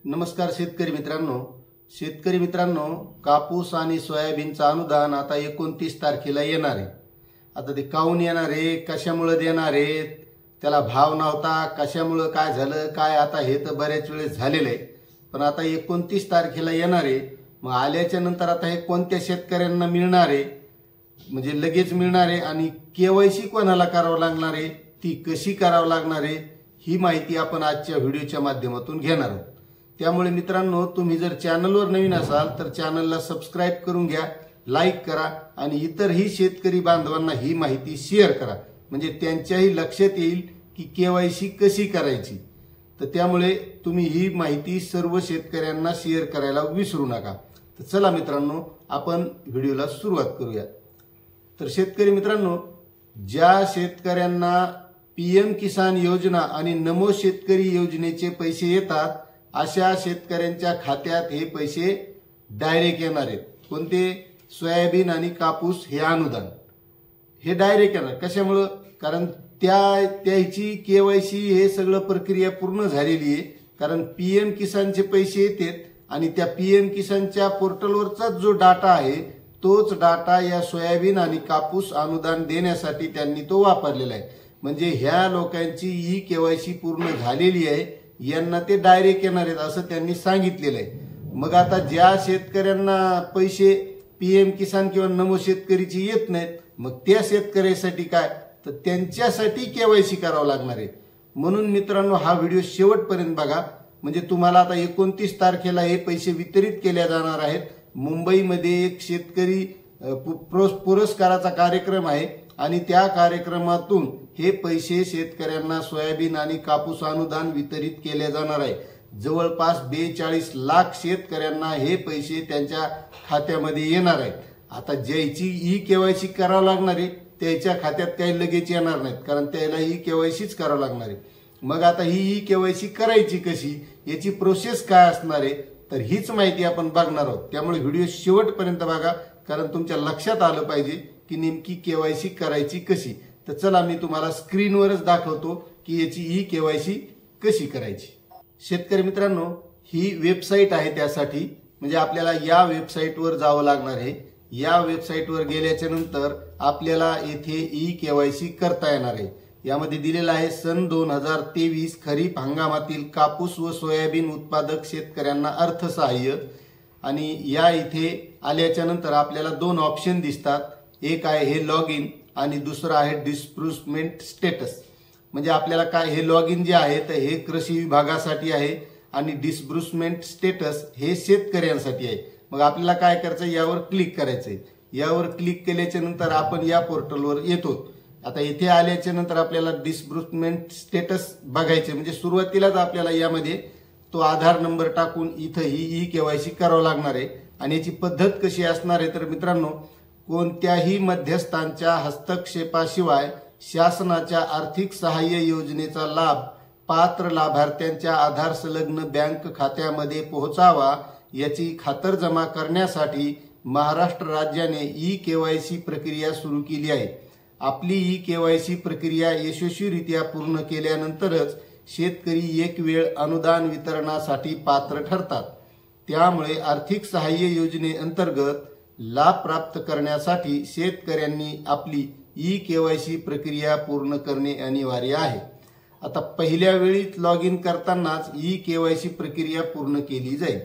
नमस्कार शेतकरी मित्रांनो, कापूस आणि सोयाबीनचं अनुदान आता 29 तारखेला येणार आहे। आता ते काऊन येणार आहे, कशामुळे देणार आहे, त्याला भाव नव्हता, कशामुळे काय झालं काय, आता हे तर बऱ्याच वेळेस झालेलं आहे। पण आता 29 तारखेला येणार आहे। मग आल्याच्या नंतर आता हे कोणत्या शेतकऱ्यांना मिळणार आहे, म्हणजे लगेच मिळणार आहे आणि केवायसी कोणाला करावं लागणार आहे, ती कशी करावं लागणार आहे, ही माहिती आपण आजच्या व्हिडिओच्या माध्यमातून घेणार आहोत। त्यामुळे मित्रांनो, तुम्ही जर चॅनलवर नवीन असाल तर चॅनलला सबस्क्राइब करून घ्या, लाईक करा आणि इतरही शेतकरी बांधवांना ही माहिती शेअर करा, म्हणजे त्यांच्याही लक्षात येईल की केवायसी कशी करायची। तर त्यामुळे तुम्ही ही माहिती सर्व शेतकऱ्यांना शेअर करायला विसरू नका। तर चला मित्रांनो, आपण व्हिडिओला सुरुवात करूया। तर शेतकरी मित्रांनो, ज्या शेतकऱ्यांना पीएम किसान योजना आणि नमो शेतकरी योजनेचे पैसे येतात, अशा शेतकऱ्यांच्या खात्यात हे पैसे डायरेक्ट येणार आहेत। कोणते? सोयाबीन आणि कापूस हे अनुदान हे डायरेक्ट येणार। कशामुळे? कारण त्याची केवायसी हे सगळं प्रक्रिया पूर्ण झालेली आहे। कारण पीएम किसानचे पैसे येतात आणि त्या पीएम किसानच्या पोर्टलवरचा जो डाटा आहे तोच डाटा या सोयाबीन आणि कापूस अनुदान देण्यासाठी त्यांनी तो वापरलेला आहे। म्हणजे ह्या लोकांची ई केवायसी पूर्ण झालेली आहे, यांना ते डायरेक्ट येणार आहेत असं त्यांनी सांगितलेलं आहे। मग आता ज्या शेतकऱ्यांना पैसे पीएम किसान किंवा नमो शेतकरीची येत नाहीत, मग त्या शेतकऱ्यासाठी काय, तर त्यांच्यासाठी केवायसी करावं लागणार आहे। म्हणून मित्रांनो, हा व्हिडिओ शेवटपर्यंत बघा, म्हणजे तुम्हाला आता 29 तारखेला हे पैसे वितरित केले जाणार आहेत। मुंबईमध्ये एक शेतकरी पुरस्काराचा कार्यक्रम आहे आणि त्या कार्यक्रमातून हे पैसे शेतकऱ्यांना सोयाबीन आणि कापूस अनुदान वितरित केले जाणार आहे। जवळपास 42 लाख शेतकऱ्यांना हे पैसे त्यांच्या खात्यामध्ये येणार आहेत। आता ज्याची ई केवायसी करावं लागणार आहे त्याच्या खात्यात काही लगेच येणार नाहीत, कारण त्याला ई केवायसीच करावं लागणार आहे। मग आता ही ई केवायसी करायची कशी, याची प्रोसेस काय असणार आहे, तर हीच माहिती आपण बघणार आहोत। त्यामुळे व्हिडिओ शेवटपर्यंत बघा, कारण तुमच्या लक्षात आलं पाहिजे की नेमकी केवायसी करायची कशी। तर चला, मी तुम्हाला स्क्रीनवरच दाखवतो की याची ई केवायसी कशी करायची। शेतकरी मित्रांनो, ही वेबसाईट आहे त्यासाठी, म्हणजे आपल्याला या वेबसाईटवर जावं लागणार आहे। या वेबसाईटवर गेल्याच्या नंतर आपल्याला येथे ई केवायसी करता येणार आहे। यामध्ये दिलेलं आहे सन 2023 खरीप हंगामातील कापूस व सोयाबीन उत्पादक शेतकऱ्यांना अर्थसहाय्य। आणि या इथे आल्याच्या नंतर आपल्याला दोन ऑप्शन दिसतात, एक आहे हे लॉग इन आणि दुसरं आहे डिस्ब्रुसमेंट स्टेटस। म्हणजे आपल्याला काय, हे लॉग इन जे आहे तर हे कृषी विभागासाठी आहे आणि डिस्ब्रुसमेंट स्टेटस हे शेतकऱ्यांसाठी आहे। मग आपल्याला काय करायचं, यावर क्लिक करायचंय। यावर क्लिक केल्याच्या नंतर आपण या पोर्टलवर येतो। आता इथे आल्याच्या नंतर आपल्याला डिस्ब्रुसमेंट स्टेटस बघायचे, म्हणजे सुरुवातीलाच आपल्याला यामध्ये तो आधार नंबर टाकून इथं ही ई केवायसी करावं लागणार आहे। आणि याची पद्धत कशी असणार आहे, तर मित्रांनो, कोणत्याही मध्यस्थांच्या हस्तक्षेपाशिवाय शासनाच्या आर्थिक सहाय्य योजनेचा लाभ पात्र लाभार्थ्यांच्या आधार संलग्न बँक खात्यामध्ये पोहोचावा याची खातरजमा करण्यासाठी महाराष्ट्र राज्याने ई केवायसी प्रक्रिया सुरू केली आहे। आपली ई केवायसी प्रक्रिया यशस्वीरित्या पूर्ण केल्यानंतरच शेतकरी एक वेळ अनुदान वितरणासाठी पात्र ठरतात। त्यामुळे आर्थिक सहाय्य योजनेअंतर्गत लाभ प्राप्त करण्यासाठी शेतकऱ्यांनी आपली ई केवायसी प्रक्रिया पूर्ण करणे अनिवार्य आहे। आता पहिल्या वेळी लॉग इन करतानाच ई केवायसी प्रक्रिया पूर्ण केली जाईल।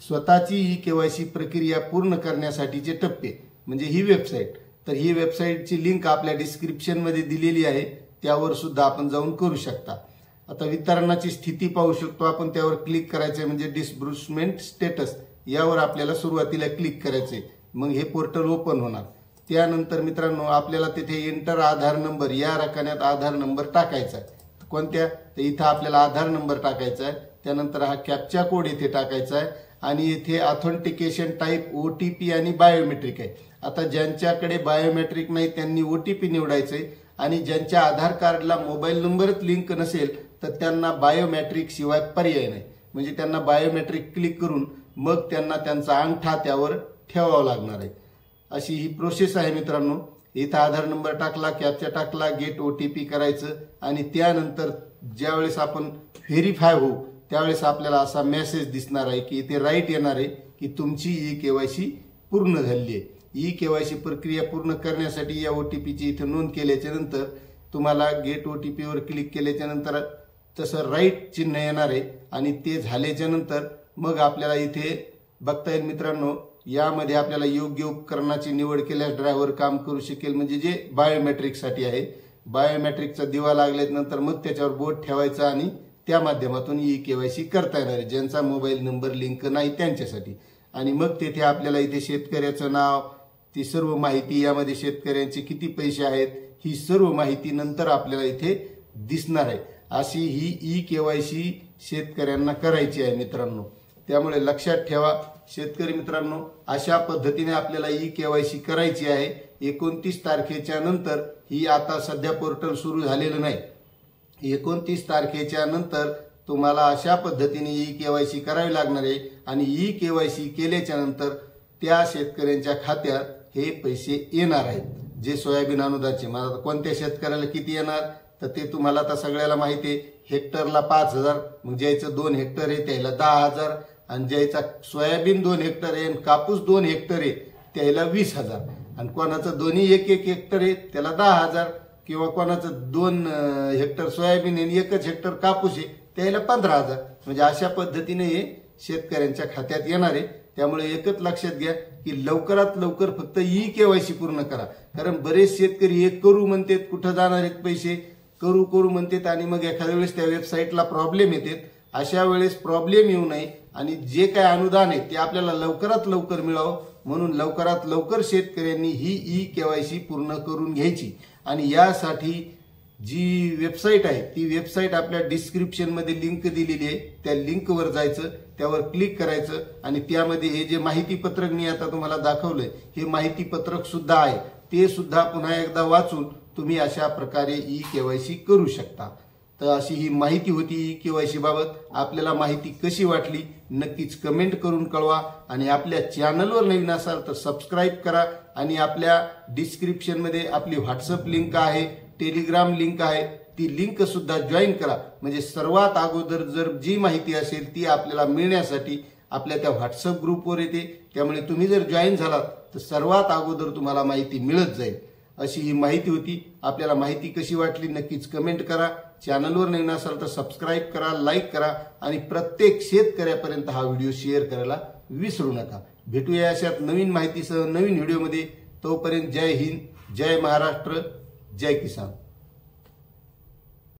स्वतःची ई केवायसी प्रक्रिया पूर्ण करण्यासाठीचे टप्पे म्हणजे ही वेबसाईट, तर ही वेबसाईटची लिंक आपल्या डिस्क्रिप्शन मध्ये दिलेली आहे, त्यावर सुद्धा आपण जाऊन करू शकता। आता वितरणाची स्थिती पाहू शकतो आपण, त्यावर क्लिक करायचंय, म्हणजे डिस्ब्रुसमेंट स्टेटस यावर आपल्याला सुरुवातीला क्लिक करायचंय। मग हे पोर्टल ओपन होणार। त्यानंतर मित्रांनो, आपल्याला तिथे एंटर आधार नंबर या रकान्यात आधार नंबर टाकायचा आहे। कोणत्या, तर इथं आपल्याला आधार नंबर टाकायचा आहे। त्यानंतर हा कॅप्चा कोड इथे टाकायचा आहे आणि इथे ऑथेंटिकेशन टाईप ओटीपी आणि बायोमेट्रिक आहे। आता ज्यांच्याकडे बायोमेट्रिक नाही त्यांनी ओटीपी निवडायचंय आणि ज्यांच्या आधार कार्डला मोबाईल नंबरच लिंक नसेल तर त्यांना बायोमेट्रिक शिवाय पर्याय नाही, म्हणजे त्यांना बायोमेट्रिक क्लिक करून मग त्यांना त्यांचा अंगठा त्यावर ठेवावा लागणार आहे। अशी ही प्रोसेस आहे मित्रांनो। इथं आधार नंबर टाकला, कॅप्चा टाकला, गेट ओटीपी करायचं आणि त्यानंतर ज्यावेळेस आपण व्हेरीफाय होऊ त्यावेळेस आपल्याला असा मेसेज दिसणार आहे की इथे राईट येणार आहे की तुमची ई-केवायसी पूर्ण झाली आहे. ई-केवायसी प्रक्रिया पूर्ण करण्यासाठी या OTPची इथे नोंद केल्याच्या नंतर तुम्हाला गेट OTPवर क्लिक केल्याच्या नंतर तसं राईट चिन्ह येणार आहे आणि ते झाल्याच्या नंतर मग आपल्याला इथे बघता येईल मित्रांनो, यामध्ये आपल्याला योग्य उपकरणाची निवड केल्यास ड्रायव्हर काम करू शकेल, म्हणजे जे बायोमेट्रिकसाठी आहे. बायोमेट्रिकचा दिवा लागल्यानंतर मग त्याच्यावर बोट ठेवायचा आणि त्या माध्यमातून ई-केवायसी करता येणार आहे, ज्यांचा मोबाईल नंबर लिंक नाही त्यांच्यासाठी. आणि मग तेथे आपल्याला इथे शेतकऱ्याचं नाव, ती सर्व माहिती, यामध्ये शेतकऱ्यांचे किती पैसे आहेत ही सर्व माहिती नंतर आपल्याला इथे दिसणार आहे. अशी ही ई-केवायसी शेतकऱ्यांना करायची आहे मित्रांनो. त्यामुळे लक्षात ठेवा शेतकरी मित्रांनो, अशा पद्धतीने आपल्याला ई-केवायसी करायची आहे. 29 तारखेच्या नंतर ही, आता सध्या पोर्टल सुरू झालेलं नाही, 29 तारखेच्या नंतर तुम्हाला अशा पद्धतीने ई-केवायसी करावी लागणार आहे. आणि ई-केवायसी केल्याच्या नंतर त्या शेतकऱ्यांच्या खात्यात हे पैसे येणार आहेत, जे सोयाबीन अनुदानचे. मला कोणत्या शेतकऱ्याला किती येणार तर ते तुम्हाला आता सगळ्याला माहिती आहे. हेक्टरला 5,000, मग ज्याचं 2 हेक्टर आहे त्याला 10,000, आणि ज्याचा सोयाबीन 2 हेक्टर आहे आणि कापूस 2 हेक्टर आहे त्याला 20,000, आणि कोणाचं दोन्ही 1-1 हेक्टर आहे त्याला 10,000, किंवा कोणाचं 2 हेक्टर सोयाबीन आणि 1 हेक्टर कापूस आहे त्याला 15,000. म्हणजे अशा पद्धतीने हे शेतकऱ्यांच्या खात्यात येणार आहे. त्यामुळे एकच लक्षात घ्या की लवकरात लवकर फक्त ई-केवायसी पूर्ण करा. कारण बरेच शेतकरी एक करू म्हणतात, कुठं जाणार आहेत पैसे, करू म्हणतात, आणि मग एखाद्या वेळेस त्या वेबसाईटला प्रॉब्लेम येतात. अशा वेळेस प्रॉब्लेम येऊ नये आणि जे काय अनुदान आहे ते आपल्याला लवकरात लवकर मिळावं, म्हणून लवकरात लवकर शेतकऱ्यांनी ही ई-केवायसी पूर्ण करून घ्यायची. आणि यासाठी जी वेबसाईट आहे ती वेबसाईट आपल्या डिस्क्रिप्शन मध्ये लिंक दिलेली आहे, त्या लिंकवर जायचं, त्यावर क्लिक करायचं, आणि त्यामध्ये हे जे माहिती पत्रक मी आता तुम्हाला दाखवलंय हे माहिती पत्रक सुद्धा आहे, ते सुद्धा पुन्हा एकदा वाचून तुम्ही अशा प्रकारे ई-केवायसी करू शकता. तर अशी ही माहिती होती ई-केवायसी बाबत. आपल्याला माहिती कशी वाटली नक्कीच कमेंट करून कळवा. आणि आपल्या चॅनलवर नवीन असाल तर सबस्क्राईब करा. आणि आपल्या डिस्क्रिप्शन मध्ये आपली व्हॉट्सअप लिंक आहे, टेलिग्राम लिंक आहे, ती लिंक सुद्धा जॉईन करा. म्हणजे सर्वात अगोदर जर जी माहिती असेल ती आपल्याला मिळण्यासाठी आपल्या त्या व्हॉट्सअप ग्रुपवर येते. त्यामुळे तुम्ही जर जॉईन झालात तर सर्वात अगोदर तुम्हाला माहिती मिळत जाईल. अशी ही माहिती होती. आपल्याला माहिती कशी वाटली नक्कीच कमेंट करा. चॅनलवर नवीन असाल तर सबस्क्राईब करा, लाईक करा, आणि प्रत्येक शेतकऱ्यापर्यंत हा व्हिडिओ शेअर करायला विसरू नका. भेटूया अशात नवीन माहितीसह नवीन व्हिडिओमध्ये. तोपर्यंत जय हिंद, जय महाराष्ट्र, जय किसान.